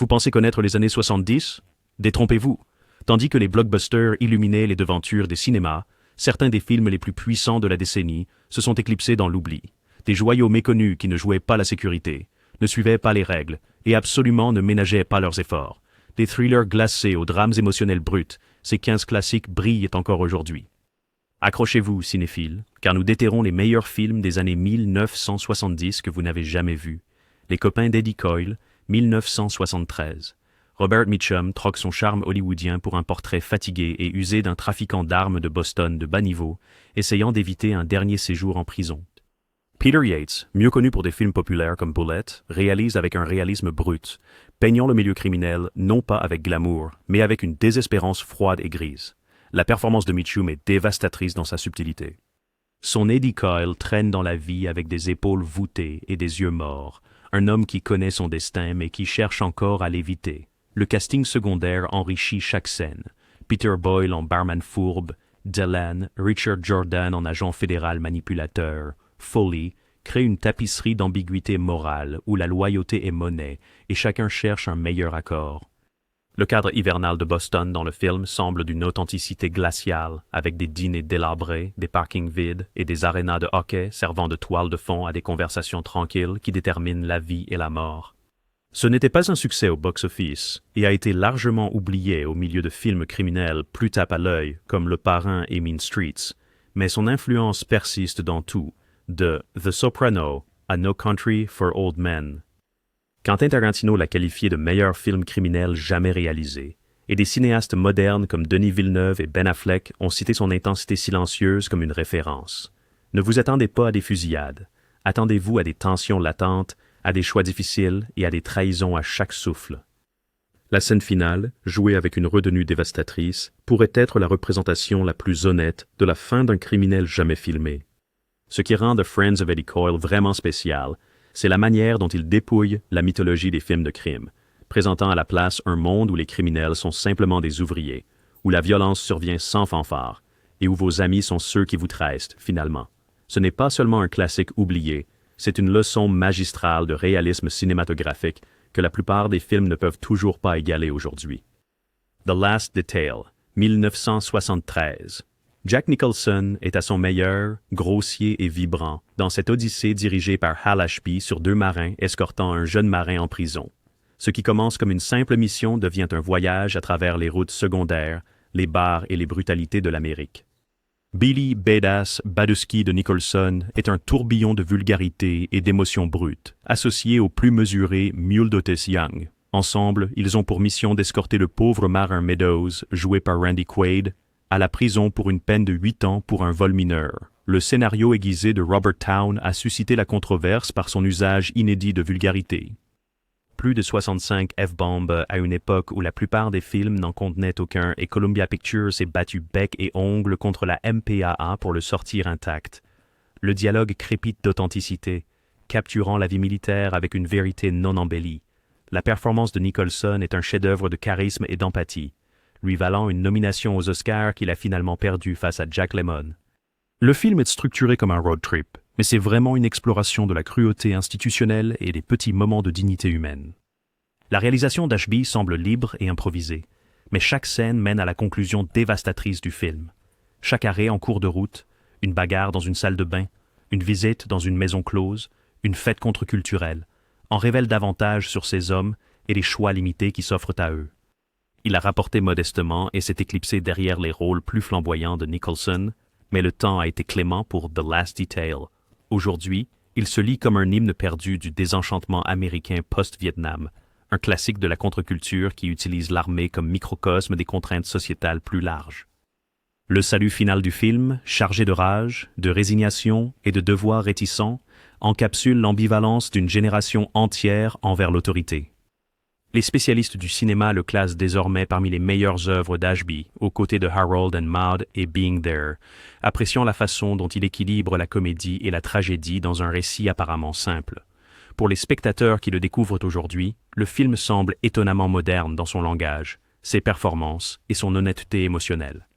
Vous pensez connaître les années 70? Détrompez-vous. Tandis que les blockbusters illuminaient les devantures des cinémas, certains des films les plus puissants de la décennie se sont éclipsés dans l'oubli. Des joyaux méconnus qui ne jouaient pas la sécurité, ne suivaient pas les règles et absolument ne ménageaient pas leurs efforts. Des thrillers glacés aux drames émotionnels bruts, ces 15 classiques brillent encore aujourd'hui. Accrochez-vous, cinéphiles, car nous déterrons les meilleurs films des années 1970 que vous n'avez jamais vus. Les copains d'Eddie Coyle, 1973. Robert Mitchum troque son charme hollywoodien pour un portrait fatigué et usé d'un trafiquant d'armes de Boston de bas niveau, essayant d'éviter un dernier séjour en prison. Peter Yates, mieux connu pour des films populaires comme Bullet, réalise avec un réalisme brut, peignant le milieu criminel non pas avec glamour, mais avec une désespérance froide et grise. La performance de Mitchum est dévastatrice dans sa subtilité. Son Eddie Coyle traîne dans la vie avec des épaules voûtées et des yeux morts, un homme qui connaît son destin mais qui cherche encore à l'éviter. Le casting secondaire enrichit chaque scène. Peter Boyle en barman fourbe, Delan, Richard Jordan en agent fédéral manipulateur, Foley crée une tapisserie d'ambiguïté morale où la loyauté est monnaie et chacun cherche un meilleur accord. Le cadre hivernal de Boston dans le film semble d'une authenticité glaciale, avec des dîners délabrés, des parkings vides et des arénas de hockey servant de toile de fond à des conversations tranquilles qui déterminent la vie et la mort. Ce n'était pas un succès au box-office et a été largement oublié au milieu de films criminels plus tape à l'œil comme Le Parrain et Mean Streets, mais son influence persiste dans tout, de The Soprano à No Country for Old Men. Quentin Tarantino l'a qualifié de meilleur film criminel jamais réalisé, et des cinéastes modernes comme Denis Villeneuve et Ben Affleck ont cité son intensité silencieuse comme une référence. Ne vous attendez pas à des fusillades, attendez-vous à des tensions latentes, à des choix difficiles et à des trahisons à chaque souffle. La scène finale, jouée avec une retenue dévastatrice, pourrait être la représentation la plus honnête de la fin d'un criminel jamais filmé. Ce qui rend The Friends of Eddie Coyle vraiment spécial, c'est la manière dont il dépouille la mythologie des films de crime, présentant à la place un monde où les criminels sont simplement des ouvriers, où la violence survient sans fanfare, et où vos amis sont ceux qui vous trahissent, finalement. Ce n'est pas seulement un classique oublié, c'est une leçon magistrale de réalisme cinématographique que la plupart des films ne peuvent toujours pas égaler aujourd'hui. The Last Detail, 1973. Jack Nicholson est à son meilleur, grossier et vibrant, dans cette odyssée dirigée par Hal Ashby sur deux marins escortant un jeune marin en prison. Ce qui commence comme une simple mission devient un voyage à travers les routes secondaires, les bars et les brutalités de l'Amérique. Billy Badass Baduski de Nicholson est un tourbillon de vulgarité et d'émotions brutes, associé au plus mesuré Mule Otis Young. Ensemble, ils ont pour mission d'escorter le pauvre marin Meadows, joué par Randy Quaid, à la prison pour une peine de 8 ans pour un vol mineur. Le scénario aiguisé de Robert Towne a suscité la controverse par son usage inédit de vulgarité. Plus de 65 F-bombes à une époque où la plupart des films n'en contenaient aucun et Columbia Pictures s'est battu bec et ongle contre la MPAA pour le sortir intact. Le dialogue crépite d'authenticité, capturant la vie militaire avec une vérité non embellie. La performance de Nicholson est un chef-d'œuvre de charisme et d'empathie, lui valant une nomination aux Oscars qu'il a finalement perdue face à Jack Lemmon. Le film est structuré comme un road trip, mais c'est vraiment une exploration de la cruauté institutionnelle et des petits moments de dignité humaine. La réalisation d'Ashby semble libre et improvisée, mais chaque scène mène à la conclusion dévastatrice du film. Chaque arrêt en cours de route, une bagarre dans une salle de bain, une visite dans une maison close, une fête contre-culturelle, en révèle davantage sur ces hommes et les choix limités qui s'offrent à eux. Il a rapporté modestement et s'est éclipsé derrière les rôles plus flamboyants de Nicholson, mais le temps a été clément pour The Last Detail. Aujourd'hui, il se lit comme un hymne perdu du désenchantement américain post-Vietnam, un classique de la contre-culture qui utilise l'armée comme microcosme des contraintes sociétales plus larges. Le salut final du film, chargé de rage, de résignation et de devoirs réticents, encapsule l'ambivalence d'une génération entière envers l'autorité. Les spécialistes du cinéma le classent désormais parmi les meilleures œuvres d'Ashby, aux côtés de Harold and Maude et Being There, appréciant la façon dont il équilibre la comédie et la tragédie dans un récit apparemment simple. Pour les spectateurs qui le découvrent aujourd'hui, le film semble étonnamment moderne dans son langage, ses performances et son honnêteté émotionnelle.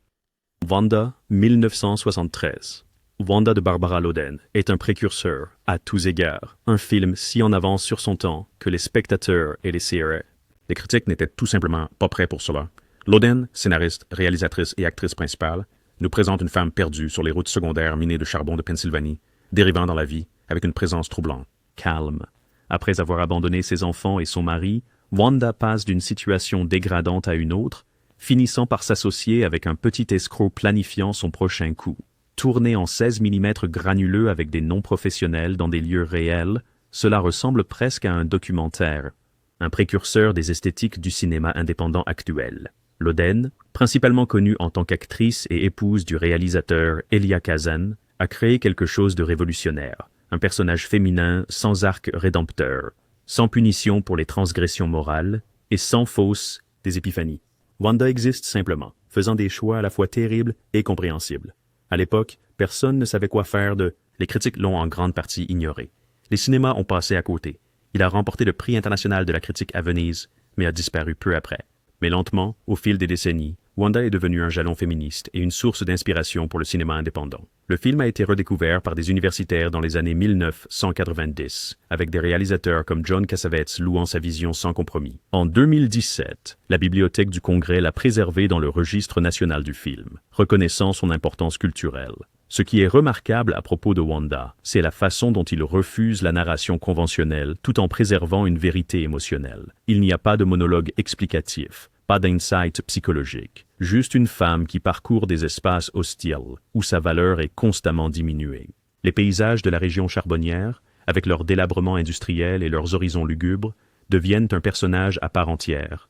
Wanda, 1973. Wanda de Barbara Loden est un précurseur, à tous égards, un film si en avance sur son temps que les spectateurs et les séries Les critiques n'étaient tout simplement pas prêts pour cela. Loden, scénariste, réalisatrice et actrice principale, nous présente une femme perdue sur les routes secondaires minées de charbon de Pennsylvanie, dérivant dans la vie avec une présence troublante. Calme. Après avoir abandonné ses enfants et son mari, Wanda passe d'une situation dégradante à une autre, finissant par s'associer avec un petit escroc planifiant son prochain coup. Tourné en 16 mm granuleux avec des non-professionnels dans des lieux réels, cela ressemble presque à un documentaire, un précurseur des esthétiques du cinéma indépendant actuel. Loden, principalement connue en tant qu'actrice et épouse du réalisateur Elia Kazan, a créé quelque chose de révolutionnaire, un personnage féminin sans arc rédempteur, sans punition pour les transgressions morales et sans fausse des épiphanies. Wanda existe simplement, faisant des choix à la fois terribles et compréhensibles. À l'époque, personne ne savait quoi faire de... Les critiques l'ont en grande partie ignoré. Les cinémas ont passé à côté. Il a remporté le prix international de la critique à Venise, mais a disparu peu après. Mais lentement, au fil des décennies, Wanda est devenue un jalon féministe et une source d'inspiration pour le cinéma indépendant. Le film a été redécouvert par des universitaires dans les années 1990, avec des réalisateurs comme John Cassavetes louant sa vision sans compromis. En 2017, la Bibliothèque du Congrès l'a préservé dans le registre national du film, reconnaissant son importance culturelle. Ce qui est remarquable à propos de Wanda, c'est la façon dont il refuse la narration conventionnelle tout en préservant une vérité émotionnelle. Il n'y a pas de monologue explicatif, pas d'insight psychologique, juste une femme qui parcourt des espaces hostiles où sa valeur est constamment diminuée. Les paysages de la région charbonnière, avec leur délabrement industriel et leurs horizons lugubres, deviennent un personnage à part entière.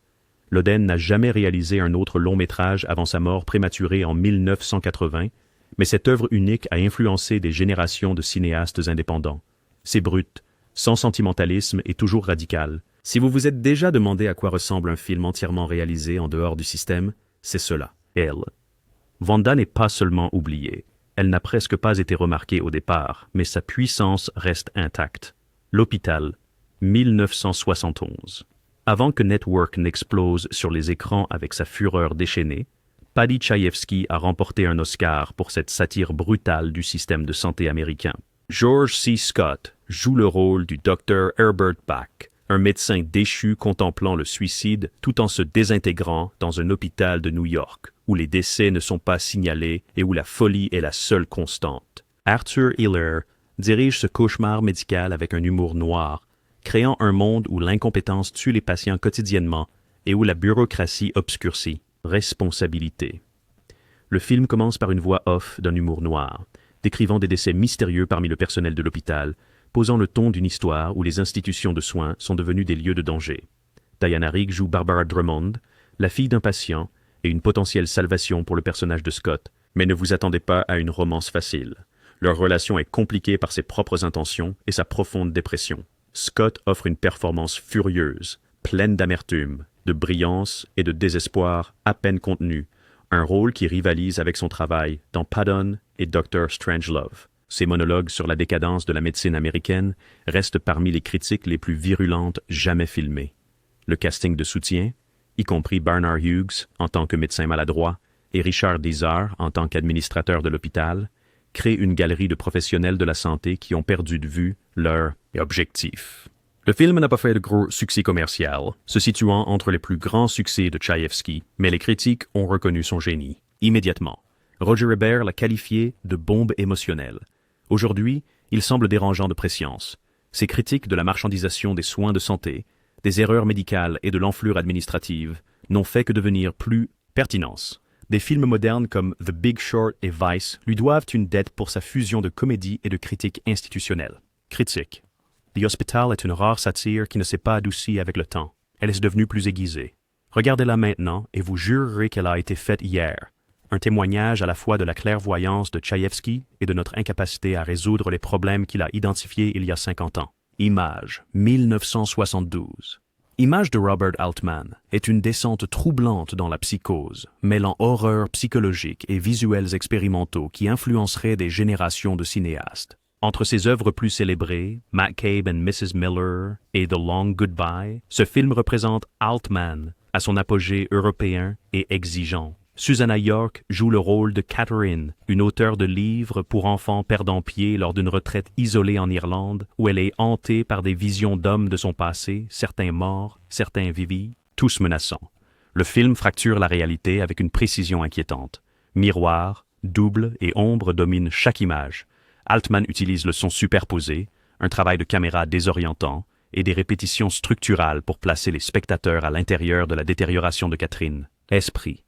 Loden n'a jamais réalisé un autre long métrage avant sa mort prématurée en 1980, mais cette œuvre unique a influencé des générations de cinéastes indépendants. C'est brut, sans sentimentalisme et toujours radical. Si vous vous êtes déjà demandé à quoi ressemble un film entièrement réalisé en dehors du système, c'est cela, elle. Wanda n'est pas seulement oubliée. Elle n'a presque pas été remarquée au départ, mais sa puissance reste intacte. L'hôpital, 1971. Avant que Network n'explose sur les écrans avec sa fureur déchaînée, Paddy Chayefsky a remporté un Oscar pour cette satire brutale du système de santé américain. George C. Scott joue le rôle du Dr. Herbert Bach, un médecin déchu contemplant le suicide tout en se désintégrant dans un hôpital de New York, où les décès ne sont pas signalés et où la folie est la seule constante. Arthur Hiller dirige ce cauchemar médical avec un humour noir, créant un monde où l'incompétence tue les patients quotidiennement et où la bureaucratie obscurcit. Responsabilité. Le film commence par une voix off d'un humour noir, décrivant des décès mystérieux parmi le personnel de l'hôpital, posant le ton d'une histoire où les institutions de soins sont devenues des lieux de danger. Diana Rigg joue Barbara Drummond, la fille d'un patient et une potentielle salvation pour le personnage de Scott, mais ne vous attendez pas à une romance facile. Leur relation est compliquée par ses propres intentions et sa profonde dépression. Scott offre une performance furieuse, pleine d'amertume, de brillance et de désespoir à peine contenu, un rôle qui rivalise avec son travail dans Paddon et Dr. Strangelove. Ses monologues sur la décadence de la médecine américaine restent parmi les critiques les plus virulentes jamais filmées. Le casting de soutien, y compris Barnard Hughes en tant que médecin maladroit et Richard Dizar en tant qu'administrateur de l'hôpital, crée une galerie de professionnels de la santé qui ont perdu de vue leur objectif. Le film n'a pas fait de gros succès commercial, se situant entre les plus grands succès de Chayefsky, mais les critiques ont reconnu son génie, immédiatement. Roger Ebert l'a qualifié de bombe émotionnelle. Aujourd'hui, il semble dérangeant de prescience. Ses critiques de la marchandisation des soins de santé, des erreurs médicales et de l'enflure administrative n'ont fait que devenir plus pertinence. Des films modernes comme The Big Short et Vice lui doivent une dette pour sa fusion de comédie et de critique institutionnelle. Critique. The Hospital est une rare satire qui ne s'est pas adoucie avec le temps. Elle est devenue plus aiguisée. Regardez-la maintenant et vous jurerez qu'elle a été faite hier. Un témoignage à la fois de la clairvoyance de Chayefsky et de notre incapacité à résoudre les problèmes qu'il a identifiés il y a 50 ans. Image, 1972. Image de Robert Altman est une descente troublante dans la psychose, mêlant horreur psychologique et visuels expérimentaux qui influenceraient des générations de cinéastes. Entre ses œuvres plus célébrées, McCabe and Mrs. Miller et The Long Goodbye, ce film représente Altman à son apogée européen et exigeant. Susanna York joue le rôle de Catherine, une auteure de livres pour enfants perdant pied lors d'une retraite isolée en Irlande, où elle est hantée par des visions d'hommes de son passé, certains morts, certains vivants. tous menaçants. Le film fracture la réalité avec une précision inquiétante. Miroir, double et ombre dominent chaque image. Altman utilise le son superposé, un travail de caméra désorientant et des répétitions structurales pour placer les spectateurs à l'intérieur de la détérioration de Catherine. Esprit.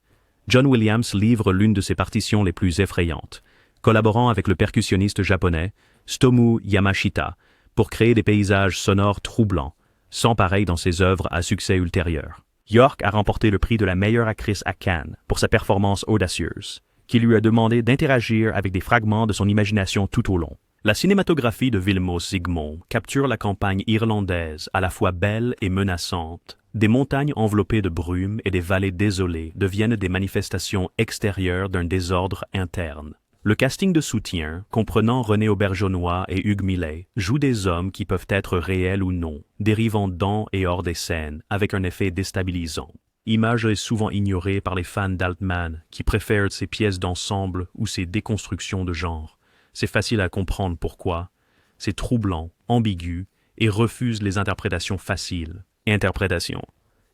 John Williams livre l'une de ses partitions les plus effrayantes, collaborant avec le percussionniste japonais Tsutomu Yamashita pour créer des paysages sonores troublants, sans pareil dans ses œuvres à succès ultérieurs. York a remporté le prix de la meilleure actrice à Cannes pour sa performance audacieuse, qui lui a demandé d'interagir avec des fragments de son imagination tout au long. La cinématographie de Vilmos Zsigmond capture la campagne irlandaise à la fois belle et menaçante. Des montagnes enveloppées de brume et des vallées désolées deviennent des manifestations extérieures d'un désordre interne. Le casting de soutien, comprenant René Auberjonois et Hugues Millet, joue des hommes qui peuvent être réels ou non, dérivant dans et hors des scènes, avec un effet déstabilisant. Image est souvent ignorée par les fans d'Altman, qui préfèrent ses pièces d'ensemble ou ses déconstructions de genre. C'est facile à comprendre pourquoi. C'est troublant, ambigu, et refuse les interprétations faciles. Interprétation.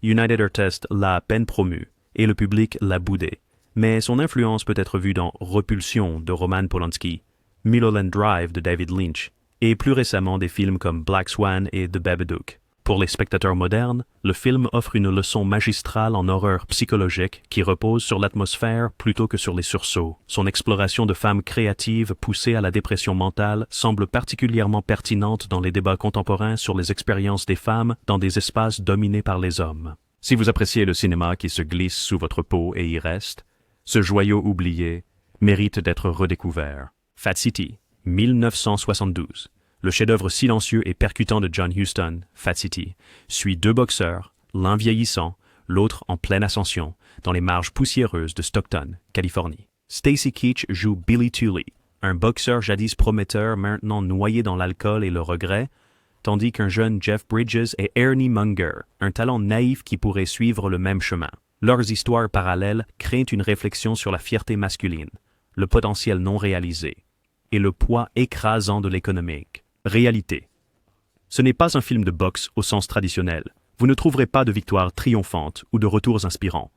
United Artists l'a à peine promu, et le public l'a boudé. Mais son influence peut être vue dans Repulsion de Roman Polanski, Mulholland Drive de David Lynch, et plus récemment des films comme Black Swan et The Babadook. Pour les spectateurs modernes, le film offre une leçon magistrale en horreur psychologique qui repose sur l'atmosphère plutôt que sur les sursauts. Son exploration de femmes créatives poussées à la dépression mentale semble particulièrement pertinente dans les débats contemporains sur les expériences des femmes dans des espaces dominés par les hommes. Si vous appréciez le cinéma qui se glisse sous votre peau et y reste, ce joyau oublié mérite d'être redécouvert. Fat City, 1972. Le chef-d'œuvre silencieux et percutant de John Huston, Fat City, suit deux boxeurs, l'un vieillissant, l'autre en pleine ascension, dans les marges poussiéreuses de Stockton, Californie. Stacy Keach joue Billy Tully, un boxeur jadis prometteur maintenant noyé dans l'alcool et le regret, tandis qu'un jeune Jeff Bridges est Ernie Munger, un talent naïf qui pourrait suivre le même chemin. Leurs histoires parallèles créent une réflexion sur la fierté masculine, le potentiel non réalisé, et le poids écrasant de l'économique. Réalité. Ce n'est pas un film de boxe au sens traditionnel. Vous ne trouverez pas de victoire triomphante ou de retours inspirants.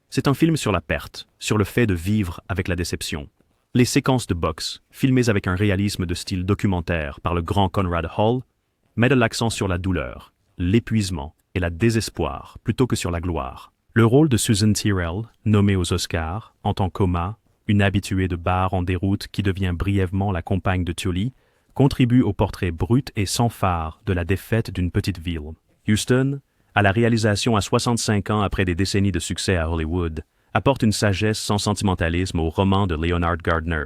C'est un film sur la perte, sur le fait de vivre avec la déception. Les séquences de boxe, filmées avec un réalisme de style documentaire par le grand Conrad Hall, mettent l'accent sur la douleur, l'épuisement et la désespoir plutôt que sur la gloire. Le rôle de Susan Tyrrell, nommée aux Oscars, en tant qu'Oma, une habituée de bar en déroute qui devient brièvement la compagne de Tully, contribue au portrait brut et sans phare de la défaite d'une petite ville. Huston, à la réalisation à 65 ans après des décennies de succès à Hollywood, apporte une sagesse sans sentimentalisme au roman de Leonard Gardner.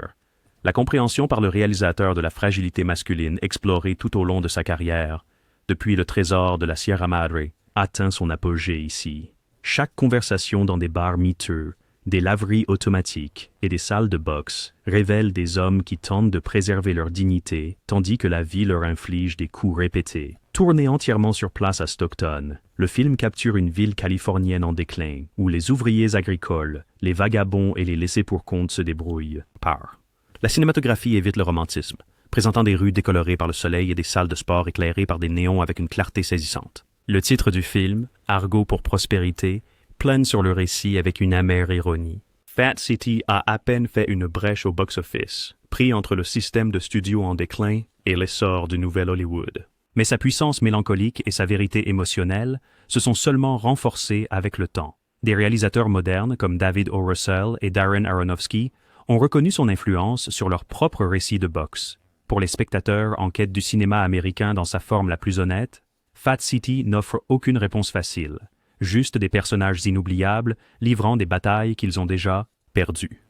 La compréhension par le réalisateur de la fragilité masculine explorée tout au long de sa carrière, depuis le trésor de la Sierra Madre, atteint son apogée ici. Chaque conversation dans des bars miteux, des laveries automatiques et des salles de boxe révèlent des hommes qui tentent de préserver leur dignité tandis que la vie leur inflige des coups répétés. Tourné entièrement sur place à Stockton, le film capture une ville californienne en déclin où les ouvriers agricoles, les vagabonds et les laissés-pour-compte se débrouillent. La cinématographie évite le romantisme, présentant des rues décolorées par le soleil et des salles de sport éclairées par des néons avec une clarté saisissante. Le titre du film, Argot pour prospérité, plane sur le récit avec une amère ironie. Fat City a à peine fait une brèche au box-office, pris entre le système de studio en déclin et l'essor du nouvel Hollywood. Mais sa puissance mélancolique et sa vérité émotionnelle se sont seulement renforcées avec le temps. Des réalisateurs modernes comme David O. Russell et Darren Aronofsky ont reconnu son influence sur leur propre récit de boxe. Pour les spectateurs en quête du cinéma américain dans sa forme la plus honnête, Fat City n'offre aucune réponse facile. Juste des personnages inoubliables livrant des batailles qu'ils ont déjà perdues.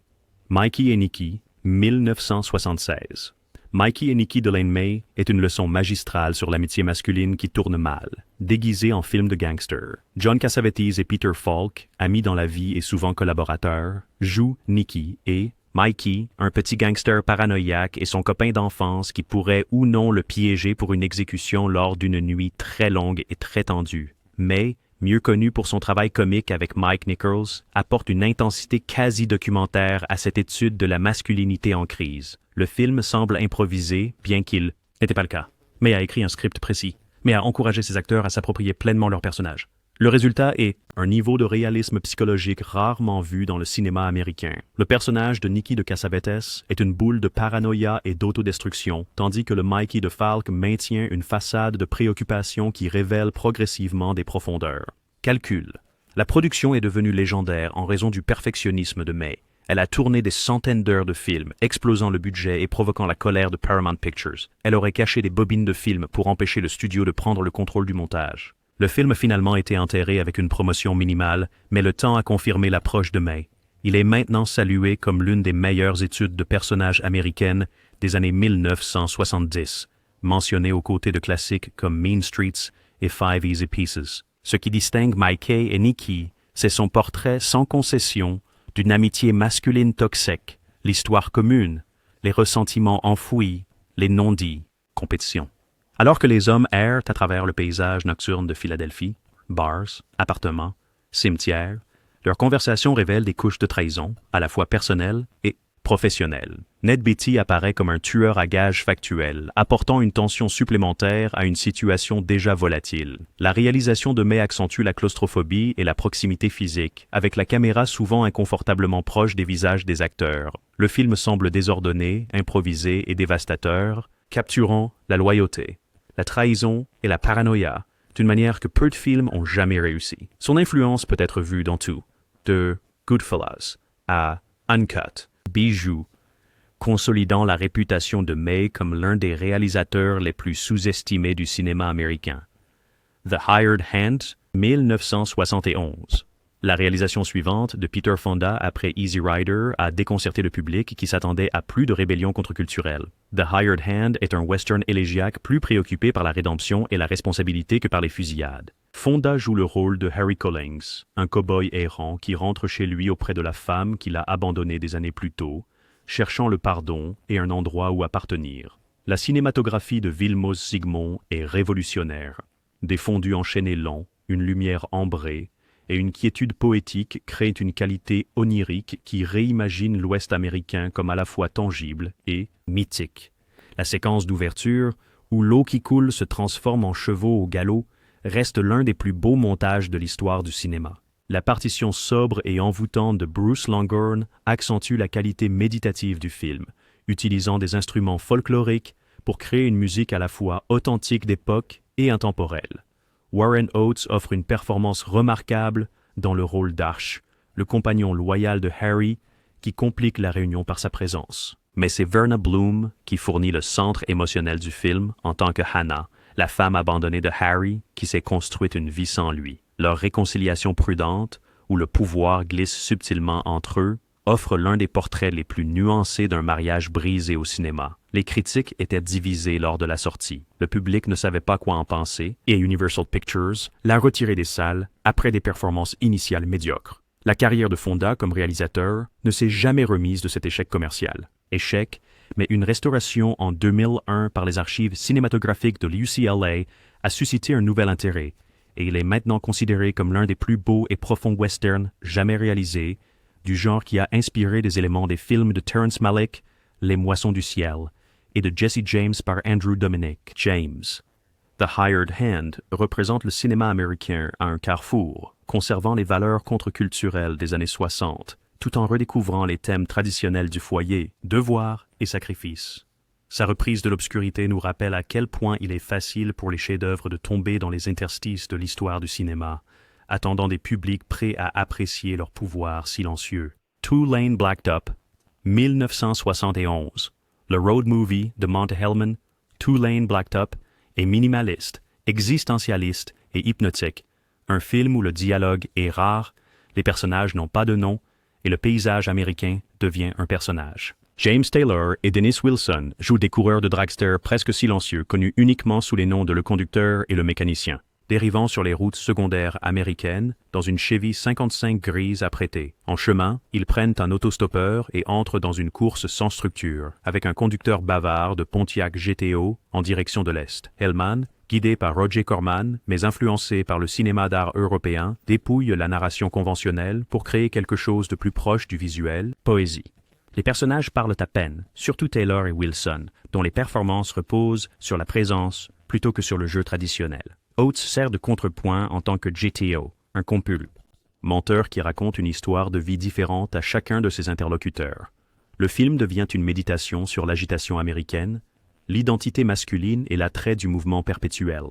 Mikey et Nicky, 1976. Mikey et Nicky de Lane May est une leçon magistrale sur l'amitié masculine qui tourne mal, déguisée en film de gangster. John Cassavetes et Peter Falk, amis dans la vie et souvent collaborateurs, jouent Nicky et Mikey, un petit gangster paranoïaque et son copain d'enfance qui pourrait ou non le piéger pour une exécution lors d'une nuit très longue et très tendue. Mais mieux connu pour son travail comique avec Mike Nichols, apporte une intensité quasi-documentaire à cette étude de la masculinité en crise. Le film semble improvisé, bien qu'il n'était pas le cas. Mais a écrit un script précis, mais a encouragé ses acteurs à s'approprier pleinement leur personnage. Le résultat est un niveau de réalisme psychologique rarement vu dans le cinéma américain. Le personnage de Nicky de Cassavetes est une boule de paranoïa et d'autodestruction, tandis que le Mikey de Falk maintient une façade de préoccupation qui révèle progressivement des profondeurs. Calcul. La production est devenue légendaire en raison du perfectionnisme de May. Elle a tourné des centaines d'heures de films, explosant le budget et provoquant la colère de Paramount Pictures. Elle aurait caché des bobines de films pour empêcher le studio de prendre le contrôle du montage. Le film a finalement été enterré avec une promotion minimale, mais le temps a confirmé l'approche de May. Il est maintenant salué comme l'une des meilleures études de personnages américaines des années 1970, mentionné aux côtés de classiques comme Mean Streets et Five Easy Pieces. Ce qui distingue Mikey et Nicky, c'est son portrait sans concession d'une amitié masculine toxique, l'histoire commune, les ressentiments enfouis, les non-dits, compétition. Alors que les hommes errent à travers le paysage nocturne de Philadelphie, bars, appartements, cimetières, leurs conversations révèlent des couches de trahison, à la fois personnelles et professionnelles. Ned Beatty apparaît comme un tueur à gages factuel, apportant une tension supplémentaire à une situation déjà volatile. La réalisation de May accentue la claustrophobie et la proximité physique, avec la caméra souvent inconfortablement proche des visages des acteurs. Le film semble désordonné, improvisé et dévastateur, capturant la loyauté, la trahison et la paranoïa, d'une manière que peu de films ont jamais réussi. Son influence peut être vue dans tout, de Goodfellas à Uncut, Bijou, consolidant la réputation de May comme l'un des réalisateurs les plus sous-estimés du cinéma américain. The Hired Hand, 1971. La réalisation suivante de Peter Fonda après Easy Rider a déconcerté le public qui s'attendait à plus de rébellion contre-culturelle. The Hired Hand est un western élégiaque plus préoccupé par la rédemption et la responsabilité que par les fusillades. Fonda joue le rôle de Harry Collins, un cow-boy errant qui rentre chez lui auprès de la femme qu'il a abandonnée des années plus tôt, cherchant le pardon et un endroit où appartenir. La cinématographie de Vilmos Zsigmond est révolutionnaire. Des fondus enchaînés longs, une lumière ambrée, et une quiétude poétique créent une qualité onirique qui réimagine l'Ouest américain comme à la fois tangible et mythique. La séquence d'ouverture, où l'eau qui coule se transforme en chevaux au galop, reste l'un des plus beaux montages de l'histoire du cinéma. La partition sobre et envoûtante de Bruce Longhorn accentue la qualité méditative du film, utilisant des instruments folkloriques pour créer une musique à la fois authentique d'époque et intemporelle. Warren Oates offre une performance remarquable dans le rôle d'Arch, le compagnon loyal de Harry, qui complique la réunion par sa présence. Mais c'est Verna Bloom qui fournit le centre émotionnel du film en tant que Hannah, la femme abandonnée de Harry qui s'est construite une vie sans lui. Leur réconciliation prudente, où le pouvoir glisse subtilement entre eux, offre l'un des portraits les plus nuancés d'un mariage brisé au cinéma. Les critiques étaient divisées lors de la sortie. Le public ne savait pas quoi en penser et Universal Pictures l'a retiré des salles après des performances initiales médiocres. La carrière de Fonda comme réalisateur ne s'est jamais remise de cet échec commercial. Échec, mais une restauration en 2001 par les archives cinématographiques de l'UCLA a suscité un nouvel intérêt et il est maintenant considéré comme l'un des plus beaux et profonds westerns jamais réalisés, du genre qui a inspiré des éléments des films de Terrence Malick, Les Moissons du ciel, et de Jesse James par Andrew Dominic James. The Hired Hand représente le cinéma américain à un carrefour, conservant les valeurs contre-culturelles des années 60, tout en redécouvrant les thèmes traditionnels du foyer, devoir et sacrifice. Sa reprise de l'obscurité nous rappelle à quel point il est facile pour les chefs-d'œuvre de tomber dans les interstices de l'histoire du cinéma, attendant des publics prêts à apprécier leur pouvoir silencieux. Two Lane Blacktop, 1971. Le road movie de Monte Hellman, Two Lane Blacktop, est minimaliste, existentialiste et hypnotique. Un film où le dialogue est rare, les personnages n'ont pas de nom et le paysage américain devient un personnage. James Taylor et Dennis Wilson jouent des coureurs de dragster presque silencieux, connus uniquement sous les noms de Le Conducteur et Le Mécanicien, dérivant sur les routes secondaires américaines dans une Chevy 55 grise apprêtée. En chemin, ils prennent un autostoppeur et entrent dans une course sans structure, avec un conducteur bavard de Pontiac GTO en direction de l'Est. Hellman, guidé par Roger Corman, mais influencé par le cinéma d'art européen, dépouille la narration conventionnelle pour créer quelque chose de plus proche du visuel, poésie. Les personnages parlent à peine, surtout Taylor et Wilson, dont les performances reposent sur la présence plutôt que sur le jeu traditionnel. Oates sert de contrepoint en tant que GTO, un compul, menteur qui raconte une histoire de vie différente à chacun de ses interlocuteurs. Le film devient une méditation sur l'agitation américaine, l'identité masculine et l'attrait du mouvement perpétuel.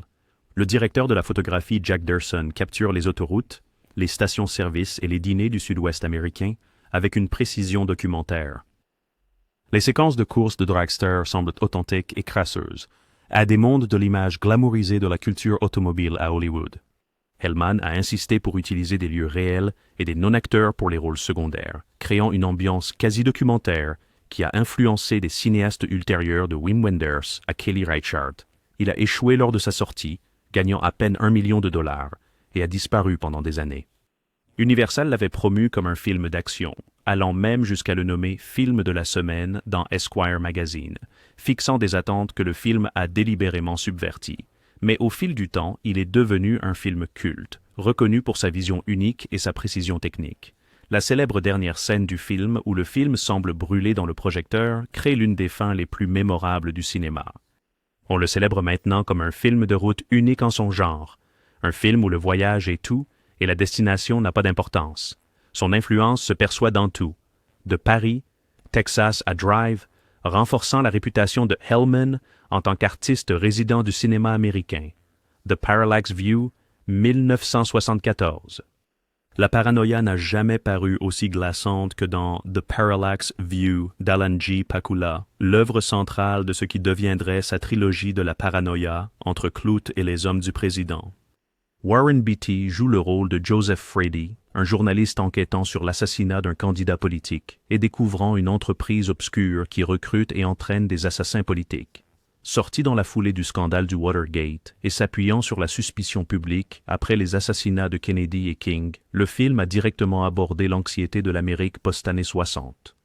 Le directeur de la photographie Jack Derson capture les autoroutes, les stations-service et les dîners du sud-ouest américain avec une précision documentaire. Les séquences de courses de dragster semblent authentiques et crasseuses, à des mondes de l'image glamourisée de la culture automobile à Hollywood. Hellman a insisté pour utiliser des lieux réels et des non-acteurs pour les rôles secondaires, créant une ambiance quasi-documentaire qui a influencé des cinéastes ultérieurs de Wim Wenders à Kelly Reichardt. Il a échoué lors de sa sortie, gagnant à peine $1 million, et a disparu pendant des années. Universal l'avait promu comme un film d'action, allant même jusqu'à le nommer « film de la semaine » dans Esquire Magazine, fixant des attentes que le film a délibérément subverties. Mais au fil du temps, il est devenu un film culte, reconnu pour sa vision unique et sa précision technique. La célèbre dernière scène du film, où le film semble brûler dans le projecteur, crée l'une des fins les plus mémorables du cinéma. On le célèbre maintenant comme un film de route unique en son genre, un film où le voyage est tout et la destination n'a pas d'importance. Son influence se perçoit dans tout, de Paris, Texas à Drive, renforçant la réputation de Hellman en tant qu'artiste résident du cinéma américain. The Parallax View, 1974. La paranoïa n'a jamais paru aussi glaçante que dans The Parallax View d'Alan G. Pakula, l'œuvre centrale de ce qui deviendrait sa trilogie de la paranoïa entre Clute et les hommes du président. Warren Beatty joue le rôle de Joseph Frady, un journaliste enquêtant sur l'assassinat d'un candidat politique et découvrant une entreprise obscure qui recrute et entraîne des assassins politiques. Sorti dans la foulée du scandale du Watergate et s'appuyant sur la suspicion publique après les assassinats de Kennedy et King, le film a directement abordé l'anxiété de l'Amérique post-années 60.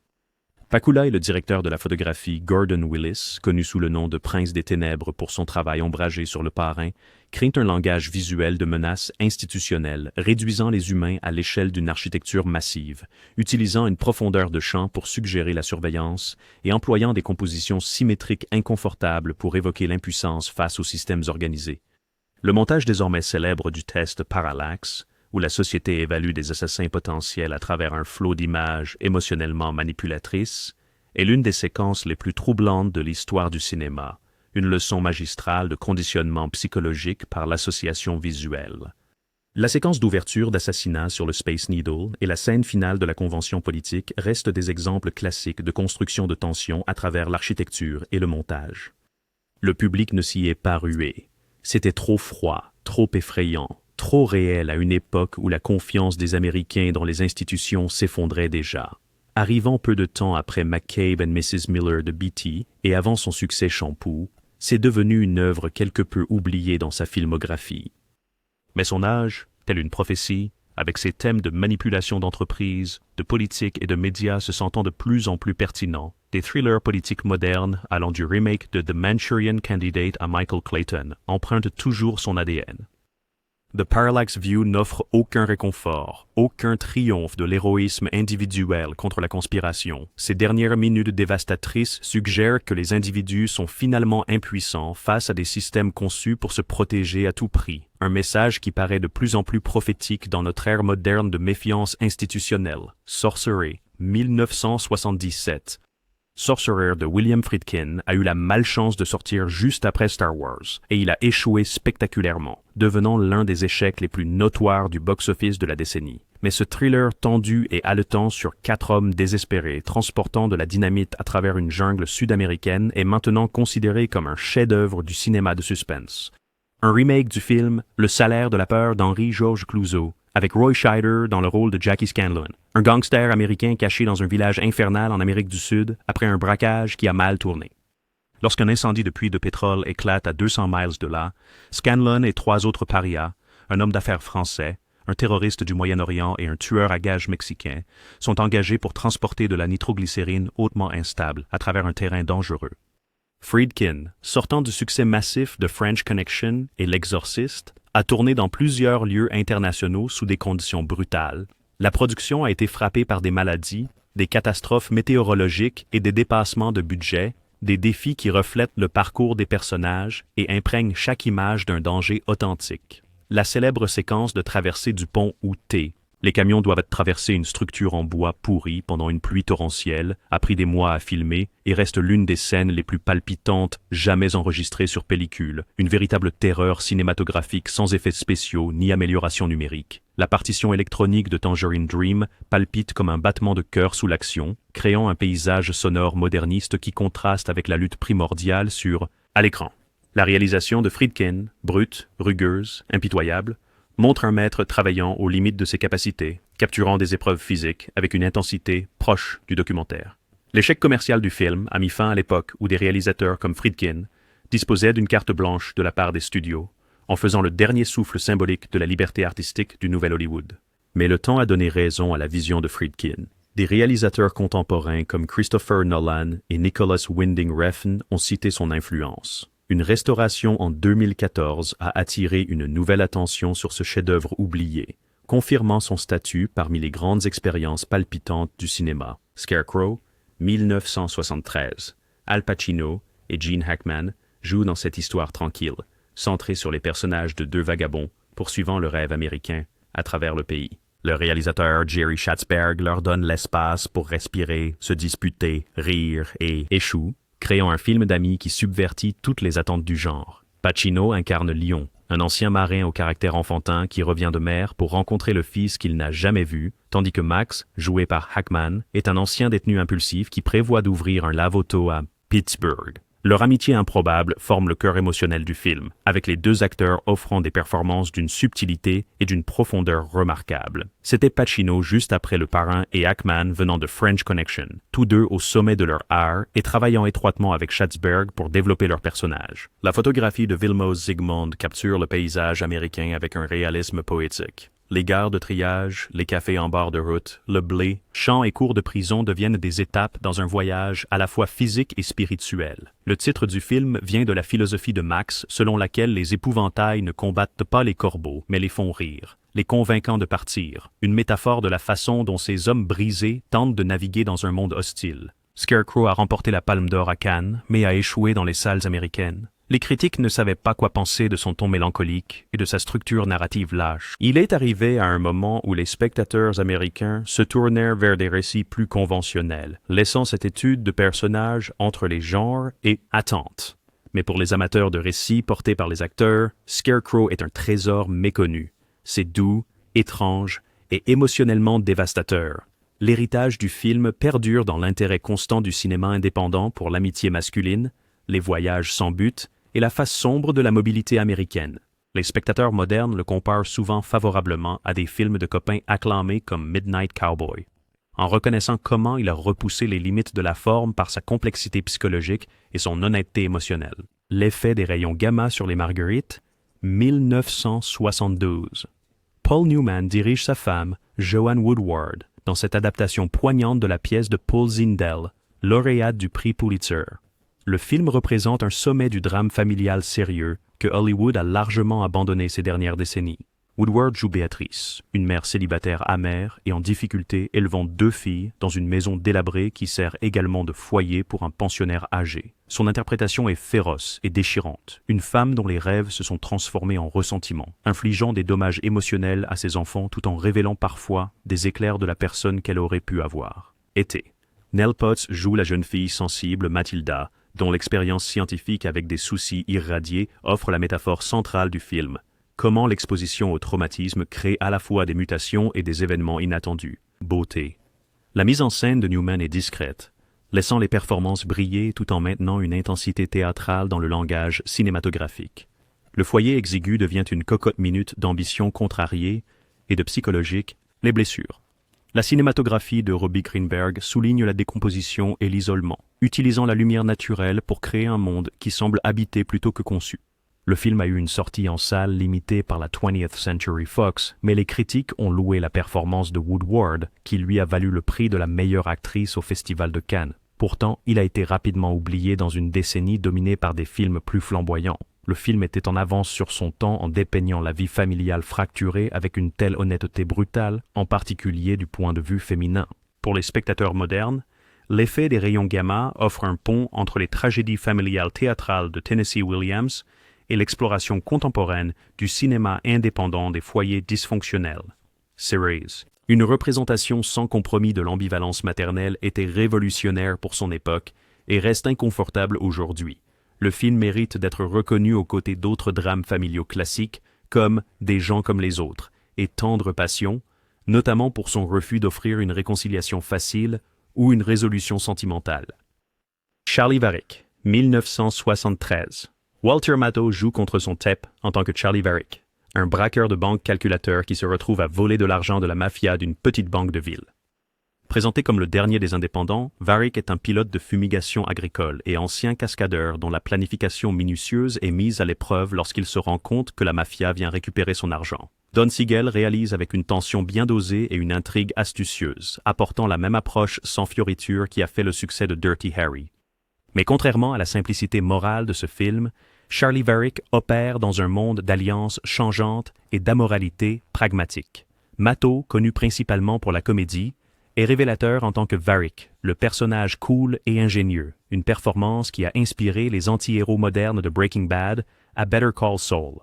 Pakula est le directeur de la photographie Gordon Willis, connu sous le nom de Prince des Ténèbres pour son travail ombragé sur Le Parrain, crée un langage visuel de menaces institutionnelles, réduisant les humains à l'échelle d'une architecture massive, utilisant une profondeur de champ pour suggérer la surveillance et employant des compositions symétriques inconfortables pour évoquer l'impuissance face aux systèmes organisés. Le montage désormais célèbre du test Parallax, où la société évalue des assassins potentiels à travers un flot d'images émotionnellement manipulatrices, est l'une des séquences les plus troublantes de l'histoire du cinéma, une leçon magistrale de conditionnement psychologique par l'association visuelle. La séquence d'ouverture d'Assassinat sur le Space Needle et la scène finale de la convention politique restent des exemples classiques de construction de tension à travers l'architecture et le montage. Le public ne s'y est pas rué. C'était trop froid, trop effrayant, trop réel à une époque où la confiance des Américains dans les institutions s'effondrait déjà. Arrivant peu de temps après McCabe and Mrs. Miller de Beatty et avant son succès Shampoo, c'est devenu une œuvre quelque peu oubliée dans sa filmographie. Mais son âge, tel une prophétie, avec ses thèmes de manipulation d'entreprise, de politique et de médias se sentant de plus en plus pertinents, des thrillers politiques modernes allant du remake de The Manchurian Candidate à Michael Clayton empruntent toujours son ADN. The Parallax View n'offre aucun réconfort, aucun triomphe de l'héroïsme individuel contre la conspiration. Ces dernières minutes dévastatrices suggèrent que les individus sont finalement impuissants face à des systèmes conçus pour se protéger à tout prix. Un message qui paraît de plus en plus prophétique dans notre ère moderne de méfiance institutionnelle. Sorcery, 1977. Sorcerer de William Friedkin a eu la malchance de sortir juste après Star Wars, et il a échoué spectaculairement, devenant l'un des échecs les plus notoires du box-office de la décennie. Mais ce thriller tendu et haletant sur 4 hommes désespérés transportant de la dynamite à travers une jungle sud-américaine est maintenant considéré comme un chef-d'œuvre du cinéma de suspense. Un remake du film Le salaire de la peur d'Henry-Georges Clouzot, avec Roy Scheider dans le rôle de Jackie Scanlon, un gangster américain caché dans un village infernal en Amérique du Sud après un braquage qui a mal tourné. Lorsqu'un incendie de puits de pétrole éclate à 200 miles de là, Scanlon et 3 autres parias, un homme d'affaires français, un terroriste du Moyen-Orient et un tueur à gages mexicain, sont engagés pour transporter de la nitroglycérine hautement instable à travers un terrain dangereux. Friedkin, sortant du succès massif de French Connection et L'Exorciste, a tourné dans plusieurs lieux internationaux sous des conditions brutales. La production a été frappée par des maladies, des catastrophes météorologiques et des dépassements de budget, des défis qui reflètent le parcours des personnages et imprègnent chaque image d'un danger authentique. La célèbre séquence de traversée du pont Outé. Les camions doivent traverser une structure en bois pourri pendant une pluie torrentielle, a pris des mois à filmer et reste l'une des scènes les plus palpitantes jamais enregistrées sur pellicule, une véritable terreur cinématographique sans effets spéciaux ni amélioration numérique. La partition électronique de Tangerine Dream palpite comme un battement de cœur sous l'action, créant un paysage sonore moderniste qui contraste avec la lutte primordiale à l'écran. La réalisation de Friedkin, brute, rugueuse, impitoyable, montre un maître travaillant aux limites de ses capacités, capturant des épreuves physiques avec une intensité proche du documentaire. L'échec commercial du film a mis fin à l'époque où des réalisateurs comme Friedkin disposaient d'une carte blanche de la part des studios, en faisant le dernier souffle symbolique de la liberté artistique du Nouvel Hollywood. Mais le temps a donné raison à la vision de Friedkin. Des réalisateurs contemporains comme Christopher Nolan et Nicholas Winding Refn ont cité son influence. Une restauration en 2014 a attiré une nouvelle attention sur ce chef-d'œuvre oublié, confirmant son statut parmi les grandes expériences palpitantes du cinéma. Scarecrow, 1973. Al Pacino et Gene Hackman jouent dans cette histoire tranquille, centrée sur les personnages de deux vagabonds poursuivant le rêve américain à travers le pays. Le réalisateur Jerry Schatzberg leur donne l'espace pour respirer, se disputer, rire et échoue, créant un film d'amis qui subvertit toutes les attentes du genre. Pacino incarne Lion, un ancien marin au caractère enfantin qui revient de mer pour rencontrer le fils qu'il n'a jamais vu, tandis que Max, joué par Hackman, est un ancien détenu impulsif qui prévoit d'ouvrir un lave-auto à Pittsburgh. Leur amitié improbable forme le cœur émotionnel du film, avec les deux acteurs offrant des performances d'une subtilité et d'une profondeur remarquables. C'était Pacino juste après Le Parrain et Hackman venant de French Connection, tous deux au sommet de leur art et travaillant étroitement avec Schatzberg pour développer leurs personnages. La photographie de Vilmos Zsigmond capture le paysage américain avec un réalisme poétique. Les gares de triage, les cafés en bord de route, le blé, champs et cours de prison deviennent des étapes dans un voyage à la fois physique et spirituel. Le titre du film vient de la philosophie de Max selon laquelle les épouvantails ne combattent pas les corbeaux, mais les font rire, les convainquant de partir, une métaphore de la façon dont ces hommes brisés tentent de naviguer dans un monde hostile. Scarecrow a remporté la Palme d'Or à Cannes, mais a échoué dans les salles américaines. Les critiques ne savaient pas quoi penser de son ton mélancolique et de sa structure narrative lâche. Il est arrivé à un moment où les spectateurs américains se tournèrent vers des récits plus conventionnels, laissant cette étude de personnages entre les genres et attentes. Mais pour les amateurs de récits portés par les acteurs, Scarecrow est un trésor méconnu. C'est doux, étrange et émotionnellement dévastateur. L'héritage du film perdure dans l'intérêt constant du cinéma indépendant pour l'amitié masculine, les voyages sans but et la face sombre de la mobilité américaine. Les spectateurs modernes le comparent souvent favorablement à des films de copains acclamés comme Midnight Cowboy, en reconnaissant comment il a repoussé les limites de la forme par sa complexité psychologique et son honnêteté émotionnelle. L'effet des rayons gamma sur les marguerites, 1972. Paul Newman dirige sa femme, Joanne Woodward, dans cette adaptation poignante de la pièce de Paul Zindel, lauréate du prix Pulitzer. Le film représente un sommet du drame familial sérieux que Hollywood a largement abandonné ces dernières décennies. Woodward joue Béatrice, une mère célibataire amère et en difficulté élevant deux filles dans une maison délabrée qui sert également de foyer pour un pensionnaire âgé. Son interprétation est féroce et déchirante, une femme dont les rêves se sont transformés en ressentiment, infligeant des dommages émotionnels à ses enfants tout en révélant parfois des éclairs de la personne qu'elle aurait pu avoir. Été. Nell Potts joue la jeune fille sensible Mathilda, dont l'expérience scientifique avec des soucis irradiés offre la métaphore centrale du film. Comment l'exposition au traumatisme crée à la fois des mutations et des événements inattendus. Beauté. La mise en scène de Newman est discrète, laissant les performances briller tout en maintenant une intensité théâtrale dans le langage cinématographique. Le foyer exigu devient une cocotte minute d'ambition contrariée et de psychologique, les blessures. La cinématographie de Robbie Greenberg souligne la décomposition et l'isolement, utilisant la lumière naturelle pour créer un monde qui semble habité plutôt que conçu. Le film a eu une sortie en salle limitée par la 20th Century Fox, mais les critiques ont loué la performance de Woodward, qui lui a valu le prix de la meilleure actrice au Festival de Cannes. Pourtant, il a été rapidement oublié dans une décennie dominée par des films plus flamboyants. Le film était en avance sur son temps en dépeignant la vie familiale fracturée avec une telle honnêteté brutale, en particulier du point de vue féminin. Pour les spectateurs modernes, l'effet des rayons gamma offre un pont entre les tragédies familiales théâtrales de Tennessee Williams et l'exploration contemporaine du cinéma indépendant des foyers dysfonctionnels. Series. Une représentation sans compromis de l'ambivalence maternelle était révolutionnaire pour son époque et reste inconfortable aujourd'hui. Le film mérite d'être reconnu aux côtés d'autres drames familiaux classiques comme Des gens comme les autres et Tendre passion, notamment pour son refus d'offrir une réconciliation facile ou une résolution sentimentale. Charlie Varick, 1973. Walter Matthau joue contre son TEP en tant que Charlie Varick, un braqueur de banque calculateur qui se retrouve à voler de l'argent de la mafia d'une petite banque de ville. Présenté comme le dernier des indépendants, Varick est un pilote de fumigation agricole et ancien cascadeur dont la planification minutieuse est mise à l'épreuve lorsqu'il se rend compte que la mafia vient récupérer son argent. Don Siegel réalise avec une tension bien dosée et une intrigue astucieuse, apportant la même approche sans fioriture qui a fait le succès de Dirty Harry. Mais contrairement à la simplicité morale de ce film, Charlie Varick opère dans un monde d'alliances changeantes et d'amoralité pragmatique. Matthau, connu principalement pour la comédie, est révélateur en tant que Varick, le personnage cool et ingénieux, une performance qui a inspiré les anti-héros modernes de Breaking Bad à Better Call Saul.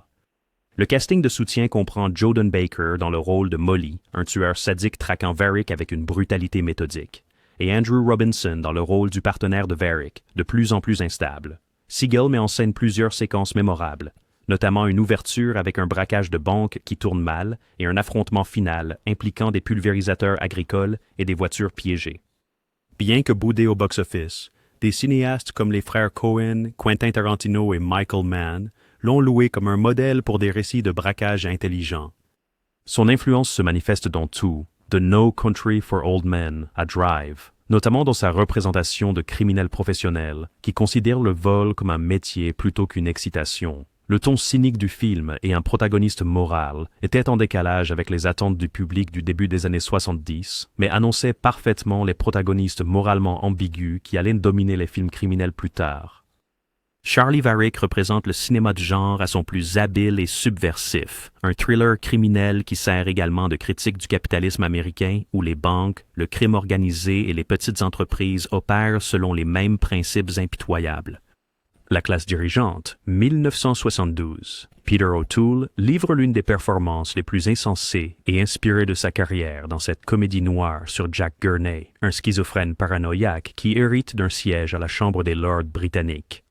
Le casting de soutien comprend Jodan Baker dans le rôle de Molly, un tueur sadique traquant Varick avec une brutalité méthodique, et Andrew Robinson dans le rôle du partenaire de Varick, de plus en plus instable. Siegel met en scène plusieurs séquences mémorables, notamment une ouverture avec un braquage de banque qui tourne mal et un affrontement final impliquant des pulvérisateurs agricoles et des voitures piégées. Bien que boudé au box-office, des cinéastes comme les frères Coen, Quentin Tarantino et Michael Mann l'ont loué comme un modèle pour des récits de braquage intelligents. Son influence se manifeste dans tout, de No Country for Old Men à Drive, notamment dans sa représentation de criminels professionnels qui considèrent le vol comme un métier plutôt qu'une excitation. Le ton cynique du film et un protagoniste moral étaient en décalage avec les attentes du public du début des années 70, mais annonçaient parfaitement les protagonistes moralement ambigus qui allaient dominer les films criminels plus tard. Charlie Varick représente le cinéma de genre à son plus habile et subversif, un thriller criminel qui sert également de critique du capitalisme américain où les banques, le crime organisé et les petites entreprises opèrent selon les mêmes principes impitoyables. La classe dirigeante, 1972. Peter O'Toole livre l'une des performances les plus insensées et inspirées de sa carrière dans cette comédie noire sur Jack Gurney, un schizophrène paranoïaque qui hérite d'un siège à la Chambre des Lords britannique.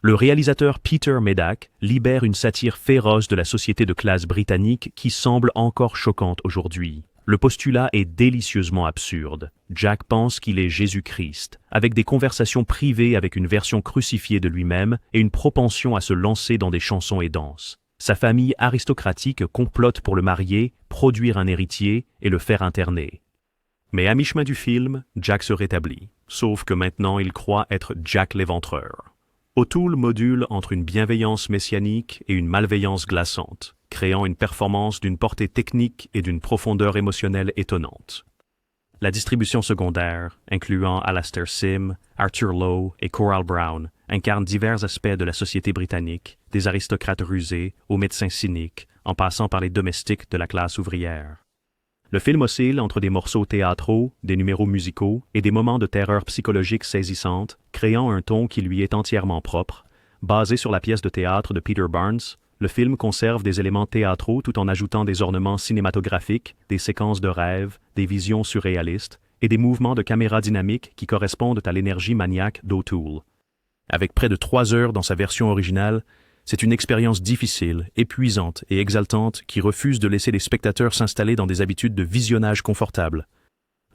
Le réalisateur Peter Medak libère une satire féroce de la société de classe britannique qui semble encore choquante aujourd'hui. Le postulat est délicieusement absurde. Jack pense qu'il est Jésus-Christ, avec des conversations privées avec une version crucifiée de lui-même et une propension à se lancer dans des chansons et danses. Sa famille aristocratique complote pour le marier, produire un héritier et le faire interner. Mais à mi-chemin du film, Jack se rétablit, sauf que maintenant il croit être Jack l'Éventreur. O'Toole module entre une bienveillance messianique et une malveillance glaçante, créant une performance d'une portée technique et d'une profondeur émotionnelle étonnante. La distribution secondaire, incluant Alastair Sim, Arthur Lowe et Coral Brown, incarne divers aspects de la société britannique, des aristocrates rusés aux médecins cyniques, en passant par les domestiques de la classe ouvrière. Le film oscille entre des morceaux théâtraux, des numéros musicaux et des moments de terreur psychologique saisissante, créant un ton qui lui est entièrement propre. Basé sur la pièce de théâtre de Peter Barnes, le film conserve des éléments théâtraux tout en ajoutant des ornements cinématographiques, des séquences de rêves, des visions surréalistes et des mouvements de caméra dynamique qui correspondent à l'énergie maniaque d'O'Toole. Avec près de 3 heures dans sa version originale, c'est une expérience difficile, épuisante et exaltante qui refuse de laisser les spectateurs s'installer dans des habitudes de visionnage confortables.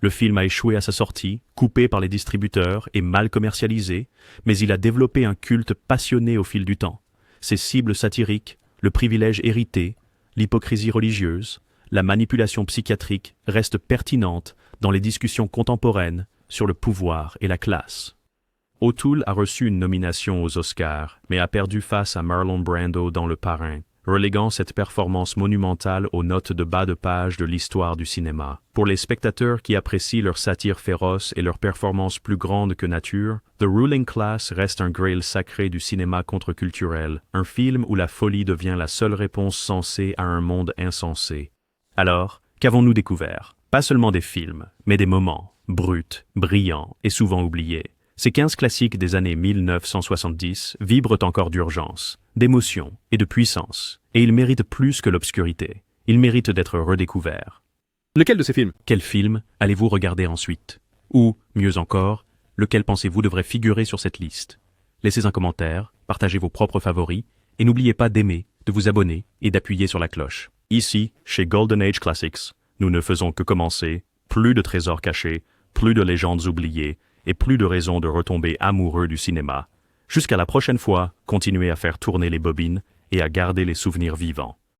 Le film a échoué à sa sortie, coupé par les distributeurs et mal commercialisé, mais il a développé un culte passionné au fil du temps. Ses cibles satiriques, le privilège hérité, l'hypocrisie religieuse, la manipulation psychiatrique restent pertinentes dans les discussions contemporaines sur le pouvoir et la classe. O'Toole a reçu une nomination aux Oscars, mais a perdu face à Marlon Brando dans Le Parrain, reléguant cette performance monumentale aux notes de bas de page de l'histoire du cinéma. Pour les spectateurs qui apprécient leur satire féroce et leur performance plus grande que nature, The Ruling Class reste un grail sacré du cinéma contre-culturel, un film où la folie devient la seule réponse sensée à un monde insensé. Alors, qu'avons-nous découvert? Pas seulement des films, mais des moments. brut, brillant et souvent oublié. Ces 15 classiques des années 1970 vibrent encore d'urgence, d'émotion et de puissance, et ils méritent plus que l'obscurité. Ils méritent d'être redécouverts. Lequel de ces films? Quel film allez-vous regarder ensuite? Ou, mieux encore, lequel pensez-vous devrait figurer sur cette liste? Laissez un commentaire, partagez vos propres favoris, et n'oubliez pas d'aimer, de vous abonner et d'appuyer sur la cloche. Ici, chez Golden Age Classics, nous ne faisons que commencer, plus de trésors cachés, plus de légendes oubliées, et plus de raisons de retomber amoureux du cinéma. Jusqu'à la prochaine fois, continuez à faire tourner les bobines et à garder les souvenirs vivants.